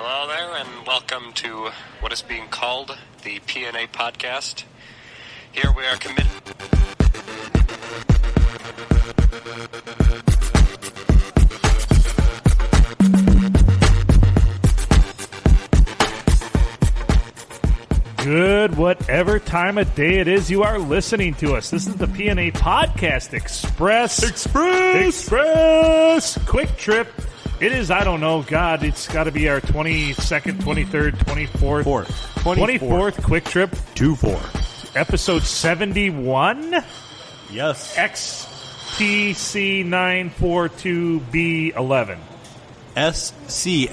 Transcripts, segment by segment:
Hello there, and welcome to what is being called the P&A Podcast. Here we are committed. Good, whatever time of day it is you are listening to us. This is the P&A Podcast Express. Quick Trip. It is, I don't know, God, it's got to be our 22nd, 23rd, 24th. 24th Quick Trip. 2-4. Episode 71. Yes. XTC942B11. SCSHILTZ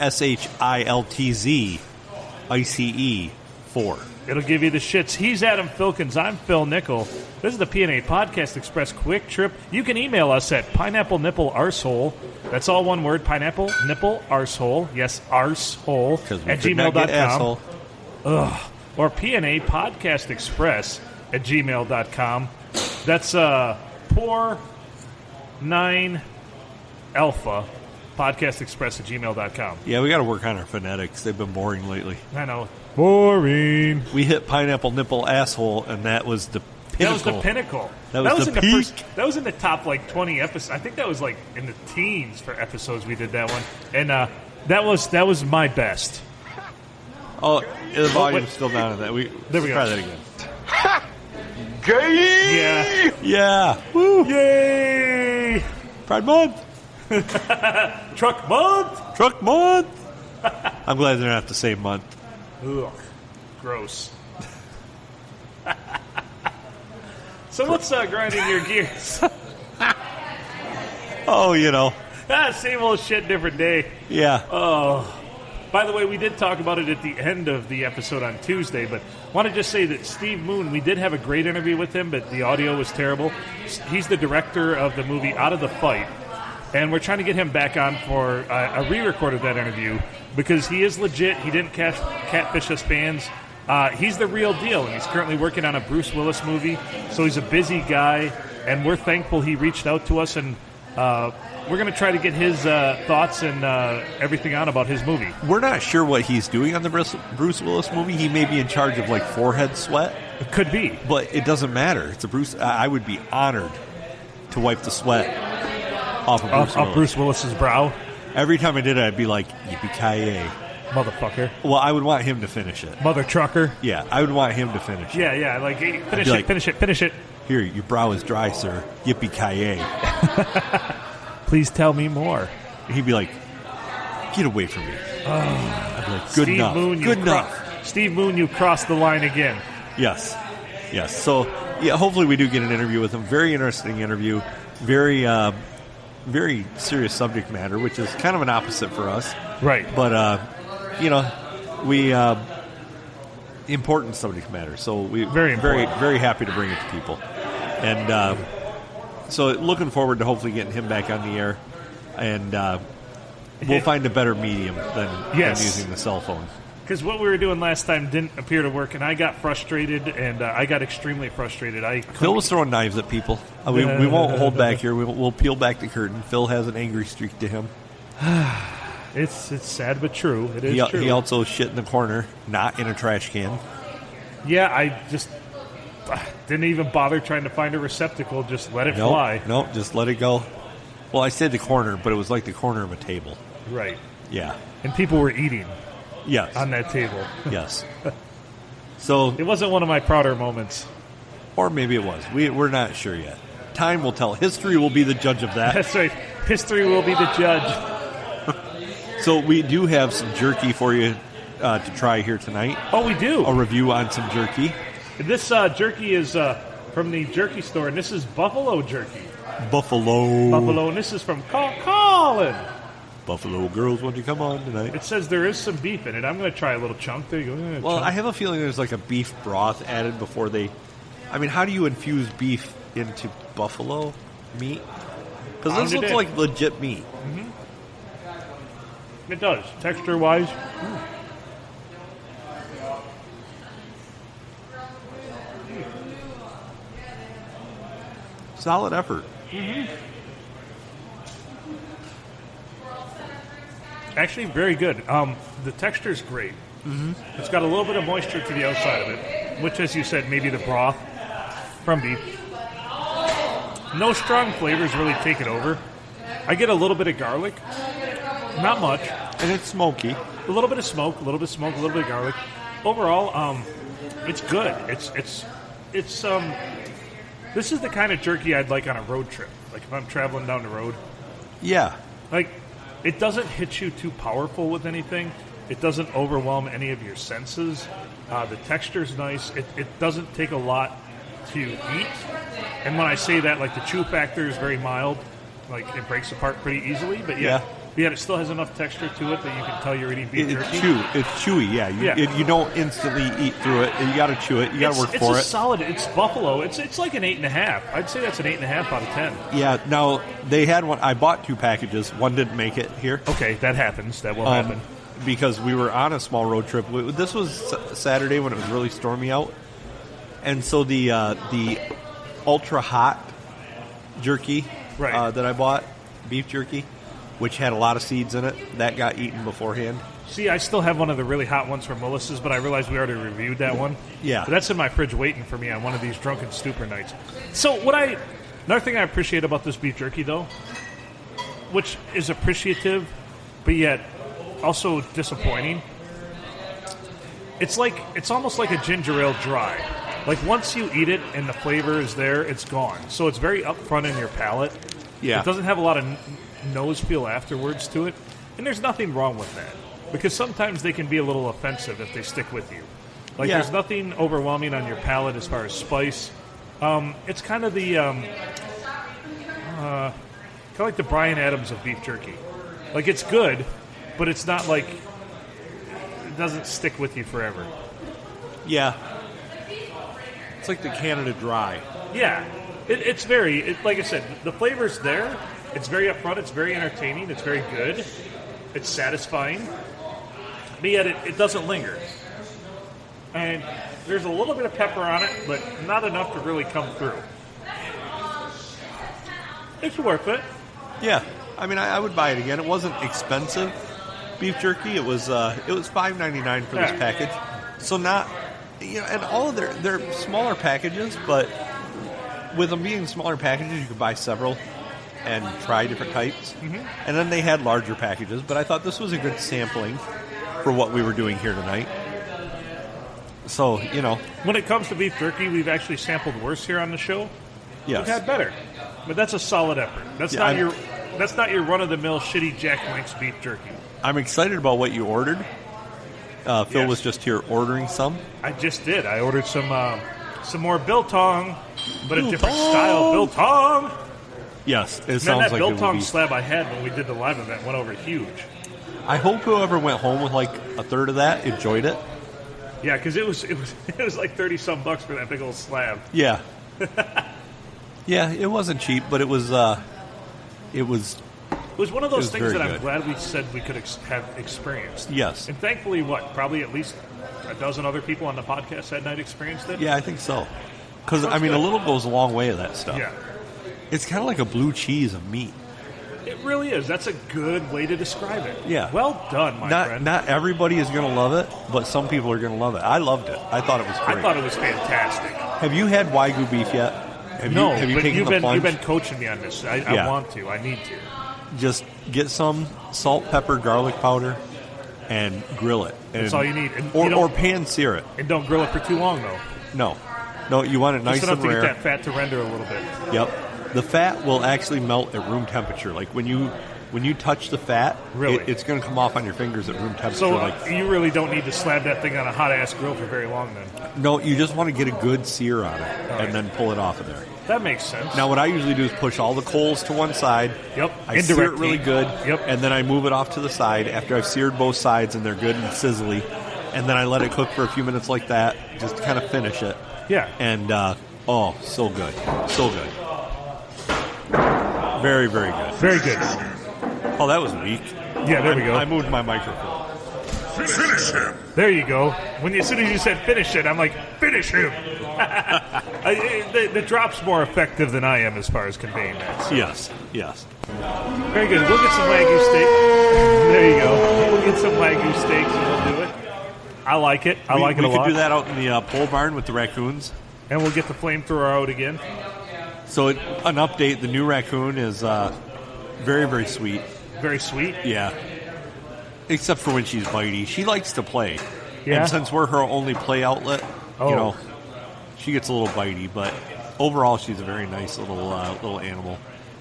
ICE 4. It'll give you the shits. He's Adam Filkins. I'm Phil Nickel. This is the P&A Podcast Express Quick Trip. You can email us at pineapple-nipple-arsehole. That's all one word, pineapple-nipple-arsehole. Yes, arsehole at gmail.com. Or P&A Podcast Express at gmail.com. That's poor 9 alpha podcast express at gmail.com. Yeah, we got to work on our phonetics. They've been boring lately. I know. Boring. We hit pineapple nipple asshole, and that was the pinnacle. That was the pinnacle. That was in the the peak. that was in the top 20 episodes. I think that was in the teens for episodes we did that one. And that was my best. Oh, the volume's still down on that. There we go. Try that again. Yeah. Yeah. Woo. Yay. Pride Month. Truck month. Truck Month. I'm glad they're not the same month. Ugh. Gross. So what's grinding your gears? Oh, you know. Same old shit, different day. Yeah. Oh. By the way, we did talk about it at the end of the episode on Tuesday, but want to just say that Steve Moon, we did have a great interview with him, but the audio was terrible. He's the director of the movie Out of the Fight, and we're trying to get him back on for a re-record of that interview because he is legit. He didn't catfish us fans. He's the real deal, and he's currently working on a Bruce Willis movie, so he's a busy guy, and we're thankful he reached out to us, and we're going to try to get his thoughts and everything on about his movie. We're not sure what he's doing on the Bruce Willis movie. He may be in charge of, forehead sweat. It could be. But it doesn't matter. It's a Bruce. I would be honored to wipe the sweat off of Bruce Willis. Bruce Willis's brow. Every time I did it, I'd be like, yippee-ki-yay. Motherfucker. Well, I would want him to finish it. Mother trucker. Yeah, I would want him to finish it. Yeah, hey, finish it. Here, your brow is dry, sir. Yippee-ki-yay. Please tell me more. And he'd be like, get away from me. I'd be like, good Steve enough. Moon, good enough. Steve Moon, you crossed the line again. Yes. So, yeah, hopefully we do get an interview with him. Very interesting interview. Very serious subject matter, which is kind of an opposite for us. Right. But, we important subject matter. So we very happy to bring it to people. And so looking forward to hopefully getting him back on the air. And we'll find a better medium than using the cell phone. Because what we were doing last time didn't appear to work, and I got frustrated, and I got extremely frustrated. Phil was throwing knives at people. We won't hold back here. We'll peel back the curtain. Phil has an angry streak to him. It's sad but true. It is true. He also shit in the corner, not in a trash can. Yeah, I just didn't even bother trying to find a receptacle. Just let it fly. Nope, just let it go. Well, I said the corner, but it was like the corner of a table. Right. Yeah. And people were eating. Yes. On that table. Yes. So it wasn't one of my prouder moments. Or maybe it was. We're not sure yet. Time will tell. History will be the judge of that. That's right. History will be the judge. So we do have some jerky for you to try here tonight. Oh, we do? A review on some jerky. This jerky is from the jerky store, and this is buffalo jerky. Buffalo. And this is from Colin. Buffalo girls, won't you come on tonight? It says there is some beef in it. I'm going to try a little chunk. There you go. Well, I have a feeling there's like a beef broth added before they... I mean, how do you infuse beef into buffalo meat? Because this looks like legit meat. Mm-hmm. It does, texture-wise. Solid effort. Mm-hmm. actually very good. The texture is great. Mm-hmm. It's got a little bit of moisture to the outside of it, which, as you said, maybe the broth from beef. No strong flavors really take it over. I get a little bit of garlic, not much, and it's smoky. A little bit of smoke, a little bit of garlic. Overall, it's good. It's this is the kind of jerky I'd like on a road trip. Like if I'm traveling down the road. Yeah. Like it doesn't hit you too powerful with anything. It doesn't overwhelm any of your senses. The texture's nice. It doesn't take a lot to eat. And when I say that, like the chew factor is very mild. Like it breaks apart pretty easily. But yeah. Yet it still has enough texture to it that you can tell you're eating beef jerky. It's chewy, yeah. You don't instantly eat through it. You got to chew it. You got to work for it. It's solid. It's buffalo. It's like an 8.5. I'd say that's an 8.5 out of 10. Yeah. Now they had one. I bought 2 packages. One didn't make it here. Okay, that happens. That will happen because we were on a small road trip. This was Saturday when it was really stormy out, and so the ultra hot jerky that I bought, beef jerky, which had a lot of seeds in it, that got eaten beforehand. See, I still have one of the really hot ones from Melissa's, but I realized we already reviewed that one. Yeah. But that's in my fridge waiting for me on one of these drunken stupor nights. So another thing I appreciate about this beef jerky, though, which is appreciative, but yet also disappointing, it's almost like a ginger ale dry. Like once you eat it and the flavor is there, it's gone. So it's very upfront in your palate. Yeah. It doesn't have a lot of nose feel afterwards to it, and there's nothing wrong with that because sometimes they can be a little offensive if they stick with you. Like there's nothing overwhelming on your palate as far as spice. It's kind of the like the Bryan Adams of beef jerky. Like it's good, but it's not like it doesn't stick with you forever. Yeah, it's like the Canada Dry. Yeah, it's very like I said, the flavor's there. It's very upfront. It's very entertaining. It's very good. It's satisfying. But yet it doesn't linger. And there's a little bit of pepper on it, but not enough to really come through. It's worth it. Yeah. I mean, I would buy it again. It wasn't expensive beef jerky. It was $5.99 for this package. So not, and all of they're smaller packages, but with them being smaller packages, you could buy several and try different types. Mm-hmm. And then they had larger packages, but I thought this was a good sampling for what we were doing here tonight. So, when it comes to beef jerky, we've actually sampled worse here on the show. Yes. We've had better. But that's a solid effort. That's not your run-of-the-mill shitty Jack Link's beef jerky. I'm excited about what you ordered. Phil was just here ordering some. I just did. I ordered some more biltong, but a different style biltong. Yes, it sounds that like biltong slab I had when we did the live event went over huge. I hope whoever went home with like a third of that enjoyed it. Yeah, because it was like $30-some for that big old slab. Yeah, yeah, it wasn't cheap, but it was one of those things that I'm glad we said we could have experienced. Yes, and thankfully, probably at least a dozen other people on the podcast that night experienced it. Yeah, I think so. Because a little goes a long way of that stuff. Yeah. It's kind of like a blue cheese of meat. It really is. That's a good way to describe it. Yeah. Well done, my friend. Not everybody is going to love it, but some people are going to love it. I loved it. I thought it was great. I thought it was fantastic. Have you had Wagyu beef yet? Have you taken the plunge? You've been coaching me on this. I want to. I need to. Just get some salt, pepper, garlic powder, and grill it. That's all you need. Or pan-sear it. And don't grill it for too long, though. No, you want it nice and rare. Just enough to get that fat to render a little bit. Yep. The fat will actually melt at room temperature. Like when you touch the fat, it's going to come off on your fingers at room temperature. So you really don't need to slab that thing on a hot-ass grill for very long then? No, you just want to get a good sear on it and then pull it off of there. That makes sense. Now what I usually do is push all the coals to one side. Yep. I sear it really good. Yep. And then I move it off to the side after I've seared both sides and they're good and sizzly. And then I let it cook for a few minutes like that, just to kind of finish it. Yeah. And, so good. So good. Very, very good. Very good. Oh, that was weak. Yeah, there we go. I moved my microphone. Finish him. There you go. As soon as you said finish it, I'm like, finish him. The drop's more effective than I am as far as conveying that. So. Yes. Very good. We'll get some Wagyu steak. There you go. sweepstakes and we'll do it. I like it. I like it a lot. We could do that out in the pole barn with the raccoons. And we'll get the flamethrower out again. So an update, the new raccoon is very, very sweet. Very sweet? Yeah. Except for when she's bitey. She likes to play. Yeah? And since we're her only play outlet, she gets a little bitey. But overall, she's a very nice little animal.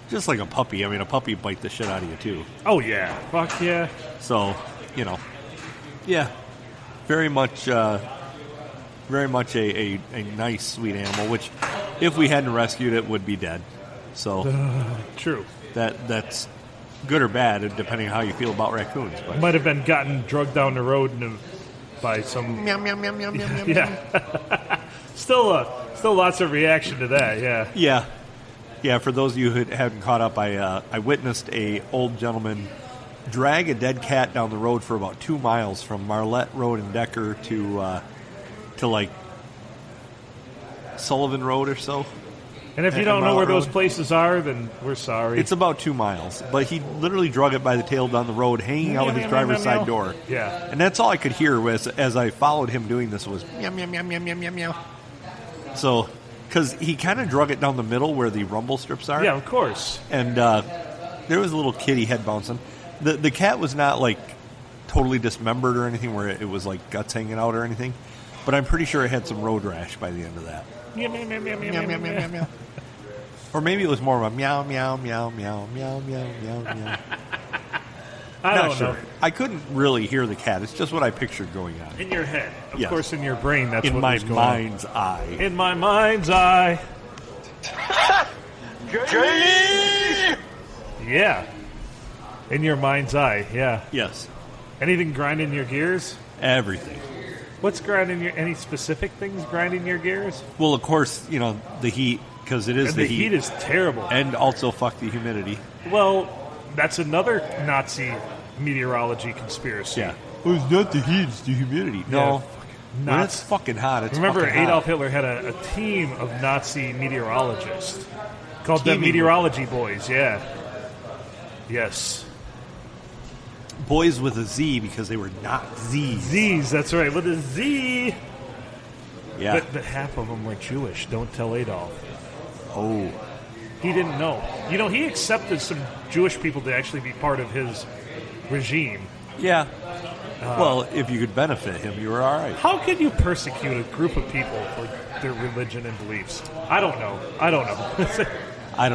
Just like a puppy. I mean, a puppy bite the shit out of you, too. Oh, yeah. Fuck yeah. So, yeah. Very much a nice, sweet animal, which, if we hadn't rescued it, would be dead. So, true. That's good or bad, depending on how you feel about raccoons. But. Might have been gotten drugged down the road by some... Meow, meow, meow, meow, meow, meow. Yeah. Still lots of reaction to that, yeah. Yeah. Yeah, for those of you who haven't caught up, I witnessed a old gentleman drag a dead cat down the road for about 2 miles from Marlette Road in Decker to like Sullivan Road or so. And if you don't know where those places are, then we're sorry. It's about 2 miles, but he literally drug it by the tail down the road, hanging out his driver's side door. Yeah, and that's all I could hear as I followed him doing this was meow meow meow meow meow meow meow. So, because he kind of drug it down the middle where the rumble strips are. Yeah, of course. And there was a little kitty head bouncing. The cat was not like totally dismembered or anything where it was like guts hanging out or anything, but I'm pretty sure it had some road rash by the end of that. Meow meow meow meow meow meow meow meow. Or maybe it was more of a meow meow meow meow meow meow meow meow. I don't know. I couldn't really hear the cat. It's just what I pictured going on. In your head. Of Yes. course, in your brain, that's in what my was going on. mind's eye. In my mind's eye. Yeah. In your mind's eye, yeah. Yes. Anything grinding your gears? Everything. What's grinding your... Any specific things grinding your gears? Well, of course, the heat, because it is the heat is terrible. And also, fuck the humidity. Well, that's another Nazi meteorology conspiracy. Yeah. Well, it's not the heat, it's the humidity. No. When it's fucking hot, it's Remember, fucking Adolf hot. Hitler had a team of Nazi meteorologists. Called the Meteorology Boys, yeah. Yes. Boys with a Z because they were not Z's. Z's, that's right, with a Z. Yeah. But half of them were Jewish. Don't tell Adolf. Oh. He didn't know. He accepted some Jewish people to actually be part of his regime. Yeah. Well, if you could benefit him, you were all right. How can you persecute a group of people for their religion and beliefs? I don't know. I don't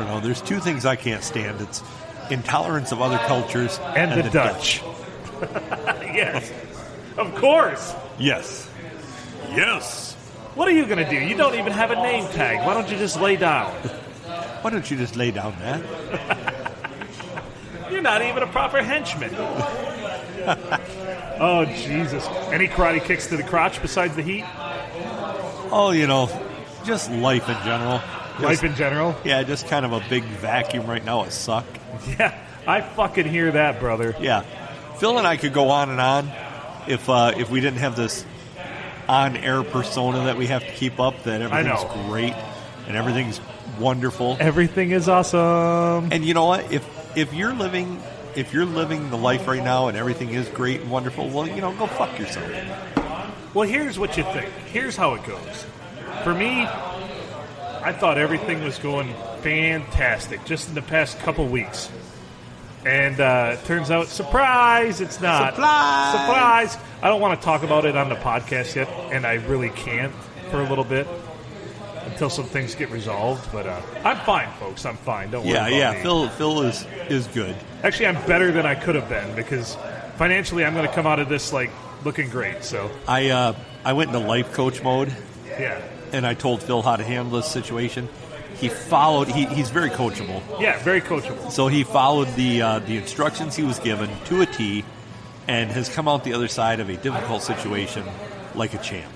know. There's two things I can't stand. It's intolerance of other cultures and the Dutch. Yes. Of course. Yes. Yes. What are you going to do? You don't even have a name tag. Why don't you just lay down? Why don't you just lay down, man? You're not even a proper henchman. Oh, Jesus. Any karate kicks to the crotch besides the heat? Oh, just life in general. Life in general? Yeah, just kind of a big vacuum right now. It suck. Yeah, I fucking hear that, brother. Yeah. Phil and I could go on and on if we didn't have this on-air persona that we have to keep up, that everything's great and everything's wonderful. Everything is awesome. And you know what? If you're living the life right now and everything is great and wonderful, well, go fuck yourself. Well, here's what you think. Here's how it goes. For me, I thought everything was going fantastic just in the past couple weeks. And turns out, surprise, it's not. Surprise! I don't want to talk about it on the podcast yet, and I really can't for a little bit until some things get resolved. But I'm fine, folks. I'm fine. Don't worry about me. Phil is good. Actually, I'm better than I could have been because financially I'm going to come out of this looking great. So I went into life coach mode. Yeah. And I told Phil how to handle this situation. He followed. He's very coachable. Yeah, very coachable. So he followed the instructions he was given to a T, and has come out the other side of a difficult situation like a champ.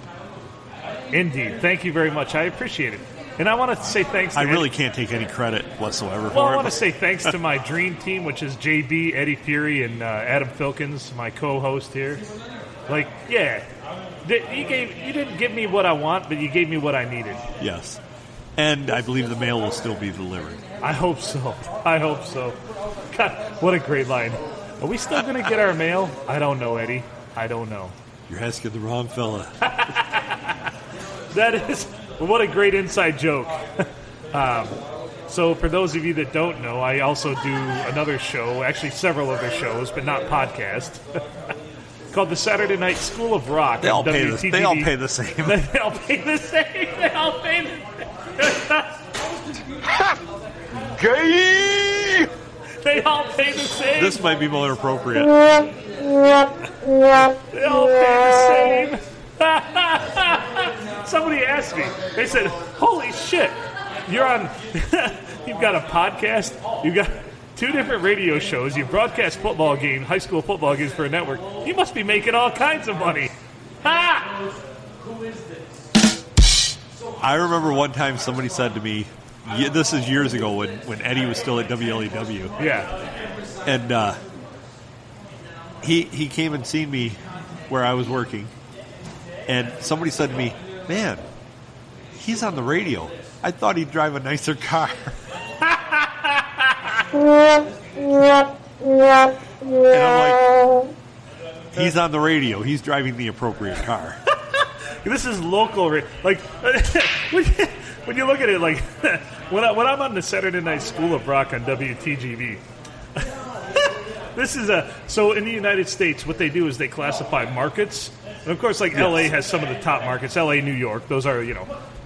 Indeed. Thank you very much. I appreciate it. And I want to say thanks to I really can't take any credit whatsoever for it. Well, I want to say thanks to my dream team, which is JB, Eddie Fury, and Adam Filkins, my co-host here. Yeah. You didn't give me what I want, but you gave me what I needed. Yes. And I believe the mail will still be delivered. I hope so. God, what a great line. Are we still going to get our mail? I don't know, Eddie. I don't know. You're asking the wrong fella. That is, what a great inside joke. So for those of you that don't know, I also do another show, actually several other shows, but not podcast, called the Saturday Night School of Rock. They all pay the same. They all pay the same. They all pay the same. Gay! They all pay the same. This might be more appropriate. They all pay the same. Somebody asked me. They said, "Holy shit, you're on. You've got a podcast. You've got 2 different radio shows. You broadcast football games, high school football games for a network. You must be making all kinds of money." Ha! I remember one time somebody said to me, this is years ago when Eddie was still at WLEW. Yeah. And he came and seen me where I was working. And somebody said to me, "Man, he's on the radio. I thought he'd drive a nicer car." And I'm like, he's on the radio. He's driving the appropriate car. This is local. Like, when you look at it, like, when I'm on the Saturday Night School of Rock on WTGV, this is so in the United States, what they do is they classify markets. And of course, like, yes. LA has some of the top markets. LA, New York, those are,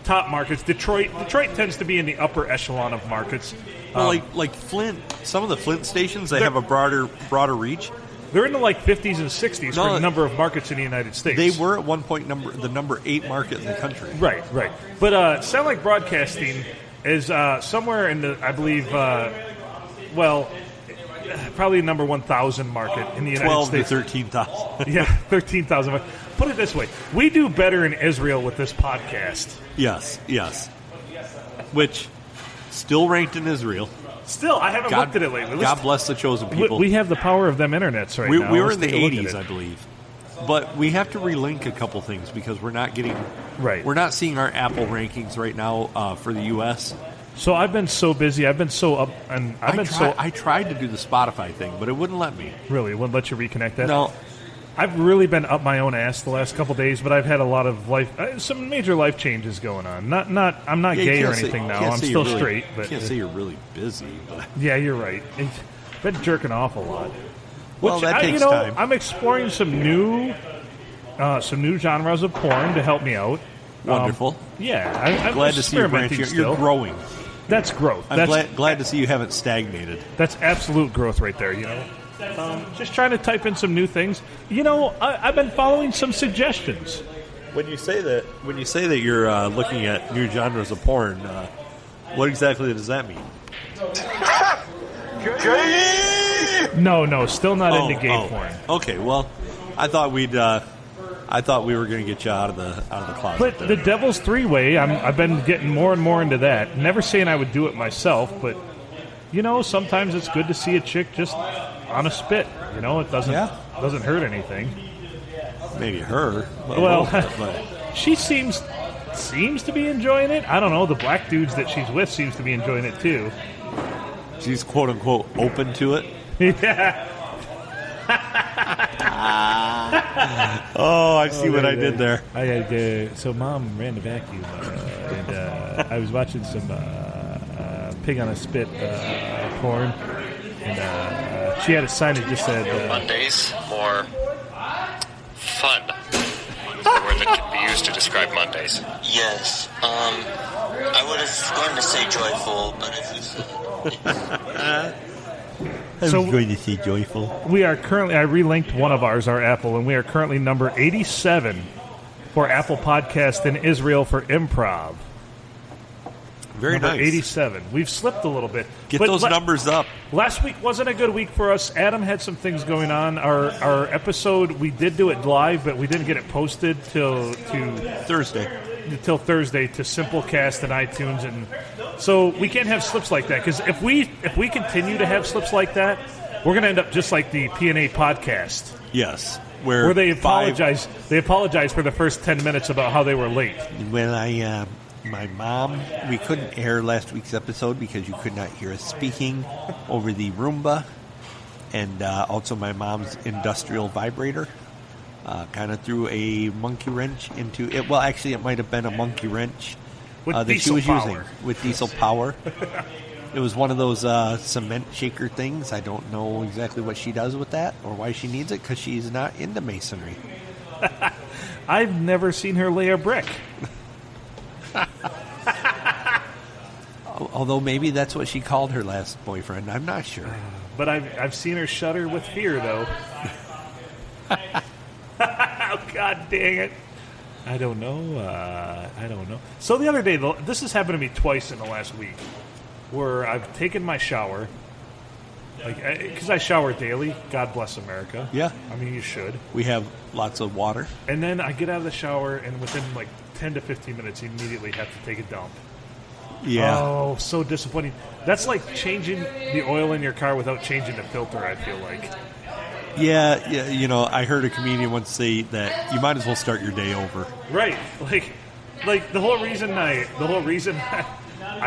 top markets. Detroit tends to be in the upper echelon of markets. Well, like Flint, some of the Flint stations, they have a broader reach. They're in the 50s and 60s for the number of markets in the United States. They were at one point the number 8 market in the country. Right. But Sound Like Broadcasting is somewhere in the, I believe, probably number 1,000 market in the United States. 12 to 13,000. Yeah, 13,000. Put it this way. We do better in Israel with this podcast. Yes. Which, still ranked in Israel. Still, I haven't looked at it lately. God bless the chosen people. We have the power of them internets now. We were in the 80s, I believe. But we have to relink a couple things because we're not getting... Right. We're not seeing our Apple rankings right now for the U.S. So I've been so busy. I've been so up... and I tried to do the Spotify thing, but it wouldn't let me. Really? It wouldn't let you reconnect that? No. I've really been up my own ass the last couple days, but I've had a lot of some major life changes going on. I'm not gay or anything now. I'm still straight. But can't say you're really busy. But. Yeah, you're right. I've been jerking off a lot. Well, that takes time. I'm exploring some new genres of porn to help me out. Wonderful. I'm glad to see you branching. You're growing. That's growth. I'm glad to see you haven't stagnated. That's absolute growth right there. Just trying to type in some new things. I've been following some suggestions. When you say that you're looking at new genres of porn, what exactly does that mean? No, still not into gay porn. Okay, well, I thought we were going to get you out of the closet. But the Devil's Three-Way, I've been getting more and more into that. Never saying I would do it myself, but sometimes it's good to see a chick just on a spit. It doesn't hurt anything. Maybe her. Well, she seems to be enjoying it. I don't know. The black dudes that she's with seems to be enjoying it too. She's quote unquote open to it. Yeah. Oh, I see what I did there. So Mom ran the vacuum, and I was watching some pig on a spit porn, and she had a sign that just said Mondays more fun. Is the word that can be used to describe Mondays. Yes. I was going to say joyful, but if you said I was going to say joyful. We are currently, I relinked one of ours, our Apple, and we are currently number 87 for Apple Podcast in Israel for improv. Very number nice. 87. We've slipped a little bit. Get those numbers up. Last week wasn't a good week for us. Adam had some things going on. Our episode, we did do it live, but we didn't get it posted till Thursday to Simplecast and iTunes, and so we can't have slips like that, because if we continue to have slips like that, we're going to end up just like the P&A podcast. Yes, where they apologize. They apologize for the first 10 minutes about how they were late. Well, my mom, we couldn't air last week's episode because you could not hear us speaking over the Roomba, and also my mom's industrial vibrator. kind of threw a monkey wrench into it. Well, actually, it might have been a monkey wrench with that she was using with diesel power. It was one of those cement shaker things. I don't know exactly what she does with that or why she needs it, because she's not into masonry. I've never seen her lay a brick. Although maybe that's what she called her last boyfriend. I'm not sure. But I've seen her shudder with fear, though. Oh, God dang it. I don't know. So the other day, this has happened to me twice in the last week, where I've taken my shower, because I shower daily. God bless America. Yeah. I mean, you should. We have lots of water. And then I get out of the shower, and within 10 to 15 minutes, you immediately have to take a dump. Yeah. Oh, so disappointing. That's like changing the oil in your car without changing the filter, I feel like. Yeah, I heard a comedian once say that you might as well start your day over. Right. Like the whole reason I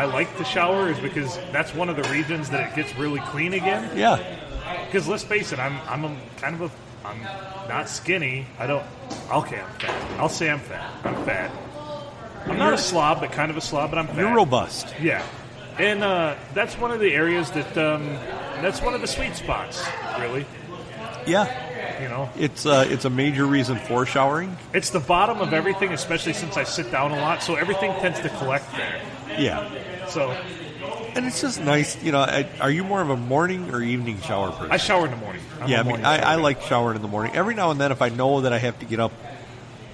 like to shower is because that's one of the regions that it gets really clean again. Yeah. Because let's face it, I'm not skinny. I'm fat. I'll say I'm fat. I'm fat. I'm not a slob, but kind of a slob, but I'm fat. You're robust. Yeah. And that's one of the areas that's one of the sweet spots, really. Yeah. It's a major reason for showering. It's the bottom of everything, especially since I sit down a lot, so everything tends to collect there. Yeah. So. And it's just nice, are you more of a morning or evening shower person? I shower in the morning. I like showering in the morning. Every now and then, if I know that I have to get up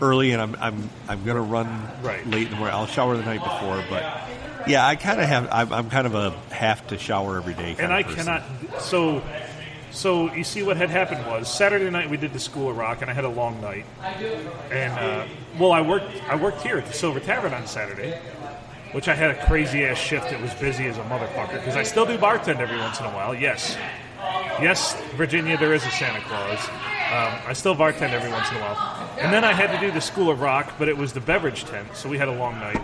early and I'm going to run late in the morning, I'll shower the night before. But yeah, I'm kind of a have to shower every day kind of person. Cannot. So you see what had happened was Saturday night we did the School of Rock and I had a long night. And I worked here at the Silver Tavern on Saturday, which I had a crazy ass shift. It was busy as a motherfucker because I still do bartend every once in a while. Yes, Virginia, there is a Santa Claus. I still bartend every once in a while. And then I had to do the School of Rock, but it was the beverage tent, so we had a long night.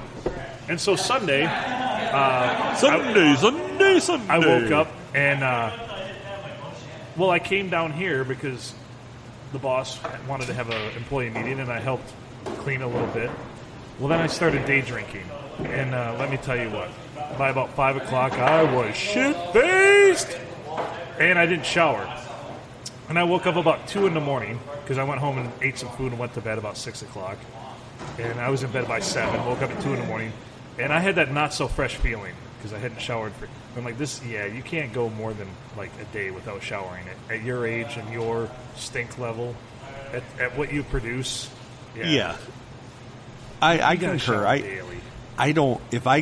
And so Sunday. I woke up and, I came down here because the boss wanted to have an employee meeting, and I helped clean a little bit. Well, then I started day drinking. And let me tell you what, by about 5 o'clock, I was shit-faced. And I didn't shower. And I woke up about 2 in the morning because I went home and ate some food and went to bed about 6 o'clock. And I was in bed by 7, woke up at 2 in the morning. And I had that not-so-fresh feeling because I hadn't showered for... I'm like, you can't go more than a day without showering. At your age and your stink level, at what you produce. Yeah. I concur. I don't. If I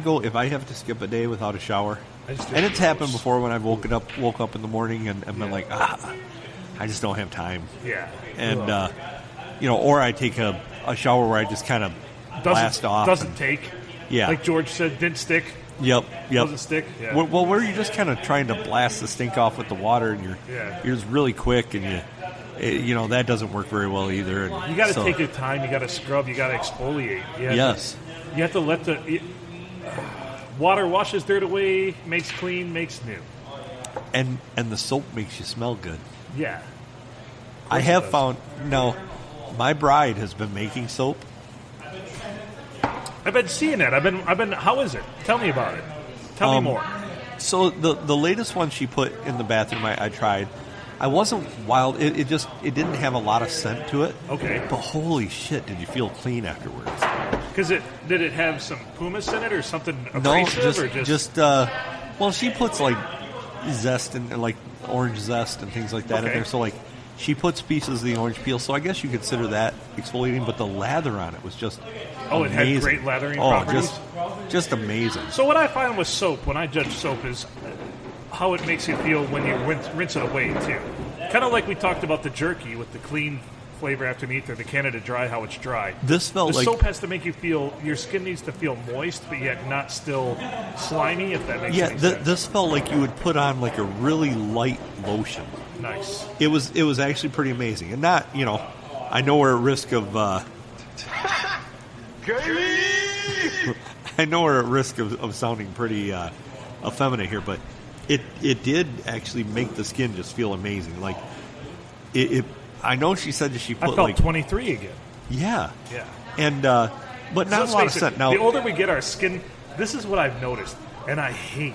have to skip a day without a shower, and it's happened before when I've woke up in the morning and been like, I just don't have time. Yeah. And or I take a shower where I just kind of blast off. Doesn't take. Yeah. Like George said, didn't stick. Yep. Doesn't stick. Yeah. Well, where you're just kind of trying to blast the stink off with the water, and you're just really quick, and that doesn't work very well either. And you got to take your time. You got to scrub. You got to exfoliate. You have to let the water washes dirt away, makes clean, makes new. And the soap makes you smell good. Yeah. I have found my bride has been making soap. I've been seeing it. I've been. How is it? Tell me about it. Tell me more. So the latest one she put in the bathroom, I tried. I wasn't wild. It didn't have a lot of scent to it. Okay. But holy shit, did you feel clean afterwards? Because did it have some pumice in it or something abrasive? Well, she puts zest and orange zest and things like that in there. So she puts pieces of the orange peel. So I guess you consider that exfoliating. But the lather on it was just amazing. It had great lathering properties. Just amazing. So what I find with soap, when I judge soap, is how it makes you feel when you rinse it away too. Kind of like we talked about the jerky with the clean flavor after meat, or the Canada Dry, how it's dry. This felt the soap has to make you feel, your skin needs to feel moist, but yet not still slimy, if that makes any sense. This felt like you would put on a really light lotion. Nice. It was actually pretty amazing. And not, I know we're at risk of... I know we're at risk of sounding pretty effeminate here, but it did actually make the skin just feel amazing. I know she said that she put I felt 23 again. Yeah. Yeah. And but not a lot of scent. Now, the older we get, our skin. This is what I've noticed, and I hate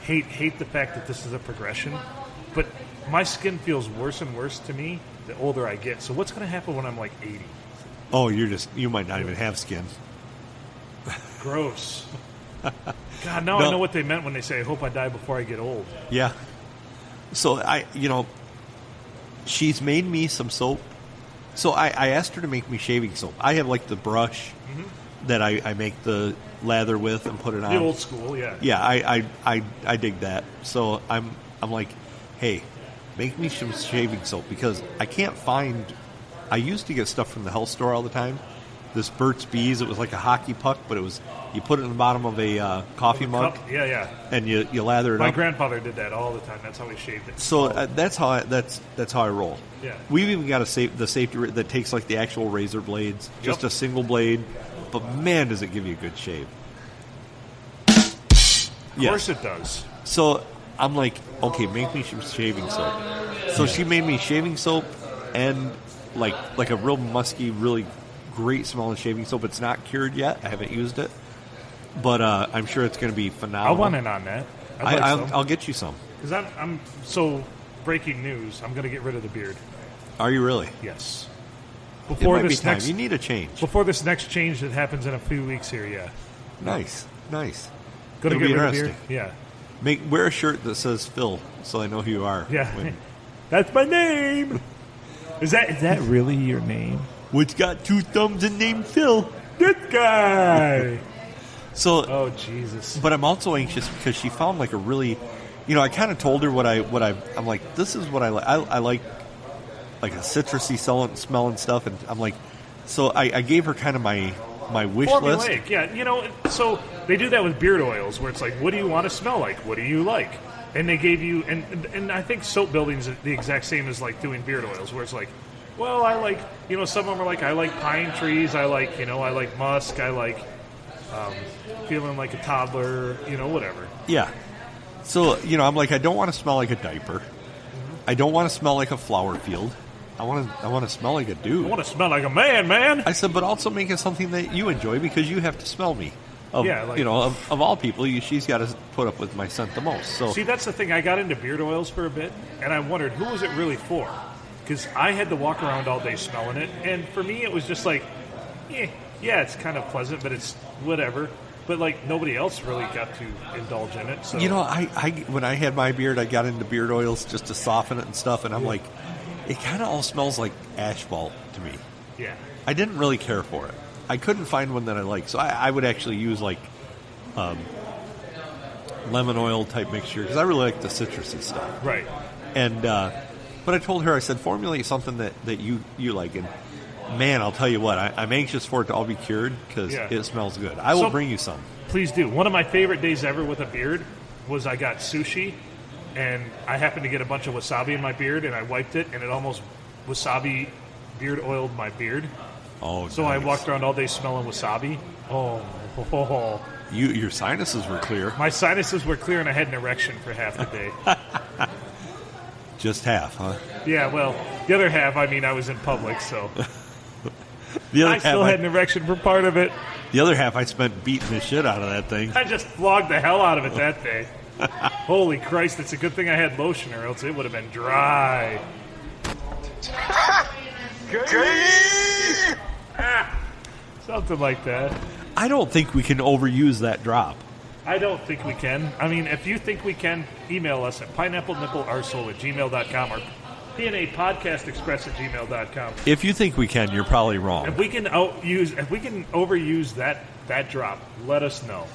the fact that this is a progression. But my skin feels worse and worse to me the older I get. So what's going to happen when I'm like 80? Oh, you might not even have skin. Gross. God, now I know what they meant when they say, I hope I die before I get old. Yeah. So she's made me some soap. So I asked her to make me shaving soap. I have like the brush that I make the lather with and put it on. The old school, yeah. Yeah, I dig that. So I'm like, hey, make me some shaving soap because I can't find. I used to get stuff from the health store all the time. This Burt's Bees, it was like a hockey puck, but it was you put it in the bottom of a coffee mug. Yeah. And you lather it My up. grandfather did that all the time. That's how he shaved it. So that's how I roll. Yeah. We've even got the safety that takes like the actual razor blades, just a single blade. But man, does it give you a good shave. Of course it does. So I'm like, okay, make me some shaving soap. So she made me shaving soap and like a real musky, really great smelling shaving soap. It's not cured yet. I haven't used it, but I'm sure it's going to be phenomenal. I want in on that. I'll get you some. Because I'm so breaking news. I'm going to get rid of the beard. Are you really? Yes. It might be time. You need a change. Before this next change that happens in a few weeks here, yeah. Nice. Going It'll to get be rid of the interesting. beard? Yeah. Wear a shirt that says Phil, so I know who you are. Yeah. That's my name. Is that really your name? Which got two thumbs and named Phil. This guy. So. Oh Jesus. But I'm also anxious because she found like a really, I kind of told her I'm like, this is what I like. I like a citrusy smelling stuff, and I'm like, so I gave her kind of my wish list. Yeah, so they do that with beard oils, where it's like, what do you want to smell like? What do you like? And they gave you, and I think soap building is the exact same as like doing beard oils, where it's like, well, I like, some of them are like, I like pine trees, I like, I like musk, I like feeling like a toddler, whatever. Yeah. So, I'm like, I don't want to smell like a diaper. I don't want to smell like a flower field. I want to smell like a dude. I want to smell like a man. I said, but also make it something that you enjoy because you have to smell me. Of all people, she's got to put up with my scent the most. So see, that's the thing. I got into beard oils for a bit, and I wondered who was it really for? Because I had to walk around all day smelling it, and for me, it was just like, yeah, it's kind of pleasant, but it's whatever. But like nobody else really got to indulge in it. So I when I had my beard, I got into beard oils just to soften it and stuff, and I'm like, it kind of all smells like asphalt to me. Yeah, I didn't really care for it. I couldn't find one that I liked, so I would actually use like lemon oil type mixture because I really like the citrusy stuff. Right. And but I told her, I said, formulate something that you like, and man, I'll tell you what, I'm anxious for it to all be cured because it smells good. I will bring you some. Please do. One of my favorite days ever with a beard was I got sushi, and I happened to get a bunch of wasabi in my beard, and I wiped it, and it almost wasabi beard oiled my beard. Oh, so nice. I walked around all day smelling wasabi. Oh. Your sinuses were clear. My sinuses were clear, and I had an erection for half the day. Just half, huh? Yeah, well, the other half, I was in public, so I still had an erection for part of it. The other half, I spent beating the shit out of that thing. I just flogged the hell out of it that day. Holy Christ, it's a good thing I had lotion, or else it would have been dry. Something like that. I don't think we can overuse that drop. I don't think we can. If you think we can, email us at pineapplenipplearsehole@gmail.com or pnapodcastexpress@gmail.com. If you think we can, you're probably wrong. If we can overuse that drop, let us know.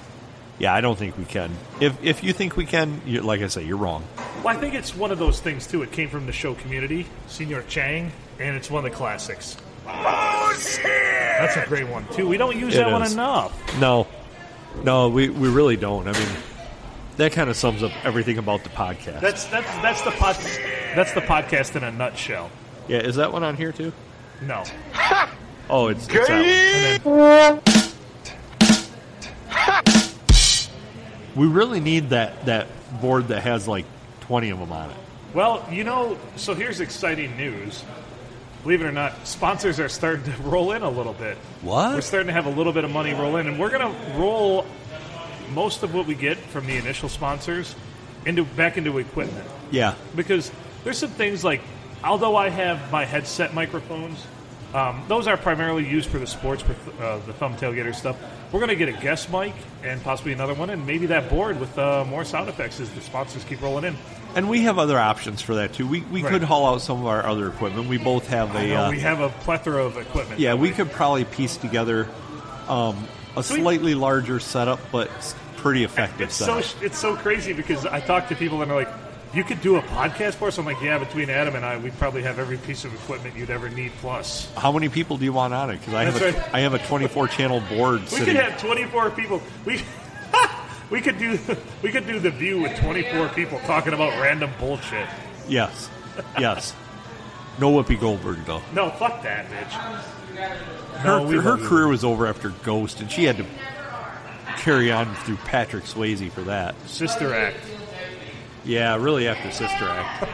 Yeah, I don't think we can. If you think we can, like I say, you're wrong. Well, I think it's one of those things, too. It came from the show Community, Senor Chang, and it's one of the classics. Oh, shit! That's a great one, too. We don't use that one enough. No, we really don't. That kind of sums up everything about the podcast. That's the podcast in a nutshell. Yeah, is that one on here, too? No. Oh, it's that one. We really need that board that has like 20 of them on it. Well, so here's exciting news. believe it or not, sponsors are starting to roll in a little bit. What? We're starting to have a little bit of money roll in, and we're going to roll most of what we get from the initial sponsors back into equipment. Yeah. Because there's some things like, although I have my headset microphones, those are primarily used for the sports, the Thumb Tailgater stuff. We're going to get a guest mic and possibly another one, and maybe that board with more sound effects as the sponsors keep rolling in. And we have other options for that, too. We Right. could haul out some of our other equipment. We both have we have a plethora of equipment. Yeah, we could probably piece together a slightly larger setup, but pretty effective setup. It's so crazy because I talk to people and they're like, you could do a podcast for us? I'm like, yeah, between Adam and I, we probably have every piece of equipment you'd ever need plus. How many people do you want on it? Because I have a 24-channel board We sitting. could have 24 people. We could do The View with 24 people talking about random bullshit. Yes. No Whoopi Goldberg, though. No, fuck that, bitch. Her career was over after Ghost, and she had to carry on through Patrick Swayze for that. Sister Act. Yeah, really after Sister Act.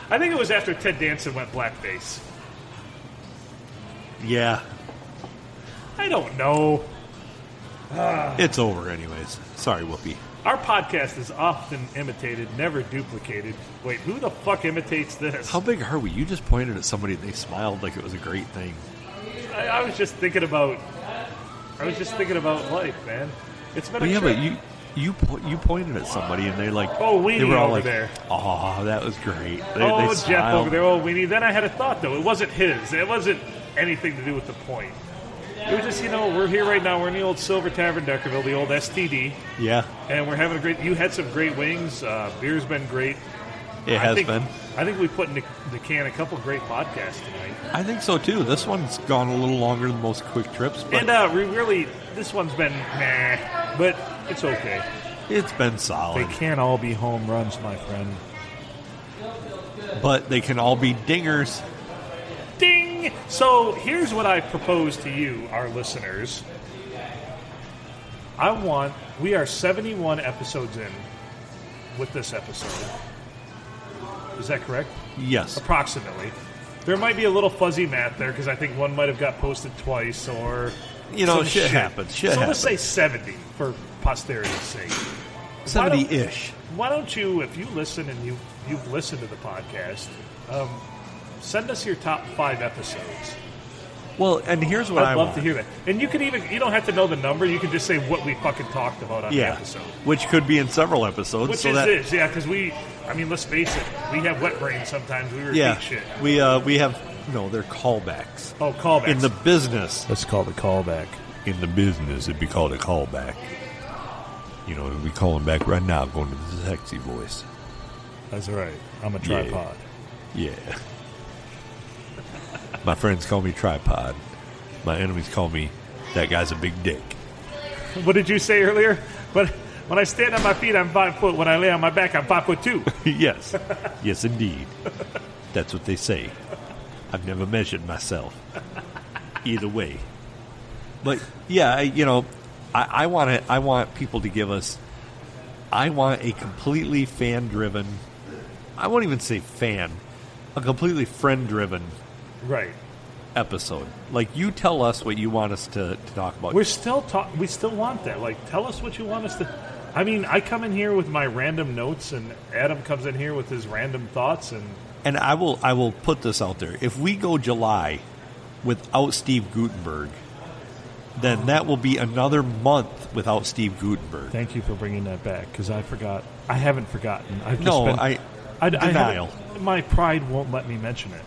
I think it was after Ted Danson went blackface. Yeah. I don't know. It's over anyways. Sorry, Whoopi. Our podcast is often imitated, never duplicated. Wait, who the fuck imitates this? How big are we? You just pointed at somebody and they smiled like it was a great thing. I was just thinking about life, man. It's been a trip. But you pointed at somebody and they like, oh, Weenie they were all over like, there. Oh, that was great. They Jeff smiled. over there. Oh, Weenie. Then I had a thought though. It wasn't his. It wasn't anything to do with the point. It was just, we're here right now. We're in the old Silver Tavern, Deckerville, the old STD. Yeah. And we're having a great... You had some great wings. Beer's been great. It has been. I think we put in the can a couple great podcasts tonight. I think so, too. This one's gone a little longer than most quick trips. But And this one's been meh, but it's okay. it's been solid. They can't all be home runs, my friend. But they can all be dingers. Ding! So here's what I propose to you, our listeners. We are 71 episodes in with this episode. Is that correct? Yes. Approximately. There might be a little fuzzy math there because I think one might have got posted twice or... shit happens. Let's say 70 for posterity's sake. 70-ish. Why don't you, if you listen and you've listened to the podcast, send us your top 5 episodes. Well, and here's what I'd love to hear that. And you don't have to know the number. You can just say what we fucking talked about on the episode. Which could be in several episodes. Which is, because let's face it, we have wet brain sometimes. We repeat shit. We have, they're callbacks. Oh, callbacks. In the business. Let's call it a callback. In the business, it'd be called a callback. We call him back right now, going to the sexy voice. That's right. I'm a tripod. Yeah. My friends call me tripod. My enemies call me that guy's a big dick. What did you say earlier? But when I stand on my feet, I'm 5 foot. When I lay on my back, I'm 5'2". Yes. Yes, indeed. That's what they say. I've never measured myself. Either way. But, yeah, I want people to give us... I want a completely fan-driven... I won't even say fan. A completely friend-driven... Right. Episode. Like, you tell us what you want us to talk about. We still want that. Like, tell us what you want us to... I mean, I come in here with my random notes, and Adam comes in here with his random thoughts, and I will put this out there. If we go July without Steve Guttenberg, then that will be another month without Steve Guttenberg. Thank you for bringing that back, because I forgot. I haven't forgotten. Denial. My pride won't let me mention it.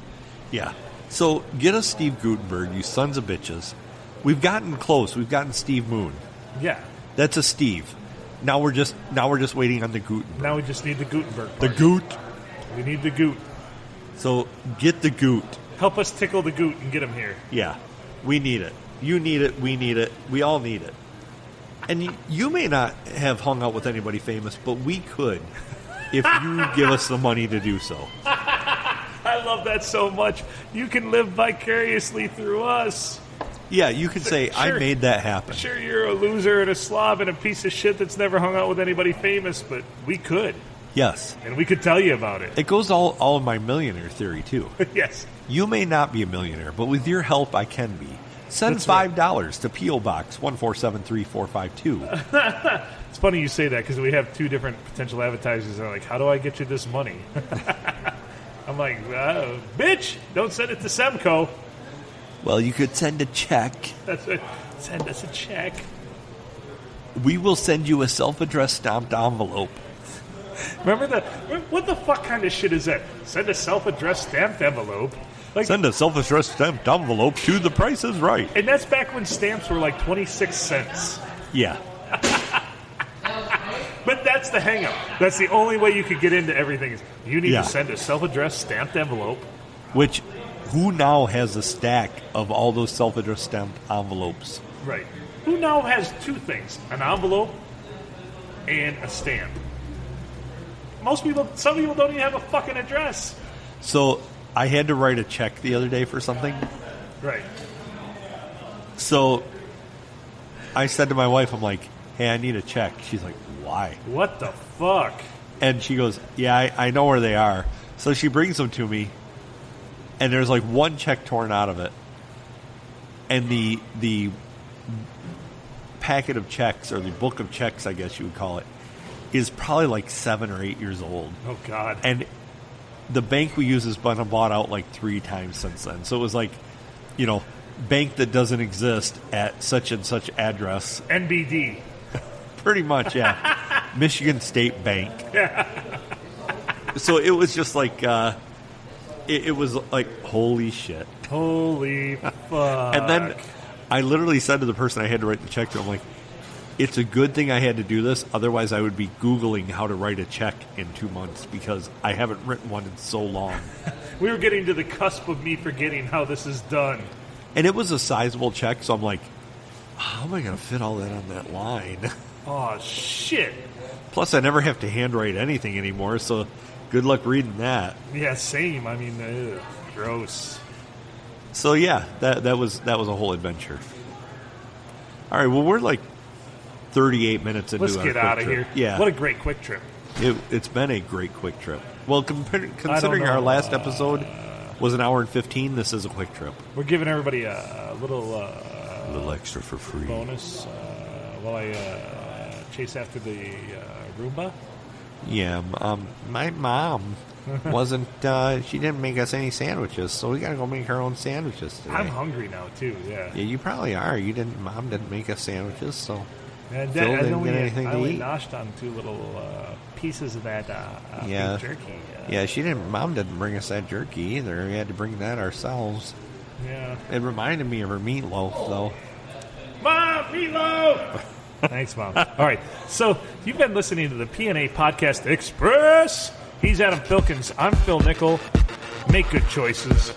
Yeah. So get us Steve Guttenberg, you sons of bitches. We've gotten close. We've gotten Steve Moon. Yeah. That's a Steve. Now we're just waiting on the Guttenberg. Now we just need the Guttenberg part. The Goot. We need the Goot. So get the Goot. Help us tickle the Goot and get him here. Yeah. We need it. You need it. We need it. We all need it. And you may not have hung out with anybody famous, but we could if you give us the money to do so. I love that so much. You can live vicariously through us. Yeah, you could say, I made that happen. Sure, you're a loser and a slob and a piece of shit that's never hung out with anybody famous, but we could. Yes. And we could tell you about it. It goes all of my millionaire theory, too. Yes. You may not be a millionaire, but with your help, I can be. Send $5 to P.O. Box 1473452. It's funny you say that because we have two different potential advertisers that are like, how do I get you this money? I'm like, bitch, don't send it to Semco. Well, you could send a check. That's it. Send us a check. We will send you a self-addressed stamped envelope. Remember what the fuck kind of shit is that? Send a self-addressed stamped envelope. Like, send a self-addressed stamped envelope to The Price is Right. And that's back when stamps were like 26 cents. Yeah. But that's the hang-up. That's the only way you could get into everything is you need to send a self-addressed stamped envelope. Which, who now has a stack of all those self-addressed stamped envelopes? Right. Who now has two things? An envelope and a stamp. Some people don't even have a fucking address. So, I had to write a check the other day for something. Right. So, I said to my wife, I'm like, hey, I need a check. She's like, why? What the fuck? And she goes, yeah, I know where they are. So she brings them to me, and there's like one check torn out of it. And the packet of checks, or the book of checks, I guess you would call it, is probably like 7 or 8 years old. Oh, God. And the bank we use has been bought out like 3 times since then. So it was like, bank that doesn't exist at such and such address. NBD. Pretty much, yeah. Michigan State Bank. So it was just like, it was like, holy shit. Holy fuck. And then I literally said to the person I had to write the check to, I'm like, it's a good thing I had to do this. Otherwise, I would be Googling how to write a check in 2 months because I haven't written one in so long. We were getting to the cusp of me forgetting how this is done. And it was a sizable check, so I'm like, how am I going to fit all that on that line? Oh, shit. Plus, I never have to handwrite anything anymore, so good luck reading that. Yeah, same. I mean, gross. So, yeah, that was a whole adventure. All right, well, we're like 38 minutes into our Let's get out of trip. here. Yeah. What a great quick trip. It's been a great quick trip. Well, considering our last episode was an hour and 15, this is a quick trip. We're giving everybody a little extra for free. Bonus while I chase after the Roomba. Yeah, my mom wasn't, she didn't make us any sandwiches, so we got to go make our own sandwiches today. I'm hungry now, too, yeah. Yeah, you probably are. Mom didn't make us sandwiches, so And Phil didn't get anything to eat. I noshed on 2 little pieces of that beef jerky. Yeah, Mom didn't bring us that jerky either. We had to bring that ourselves. Yeah. It reminded me of her meatloaf, though. Mom, meatloaf! Thanks, Mom. All right, so you've been listening to the P&A Podcast Express. He's Adam Filkins. I'm Phil Nickel. Make good choices.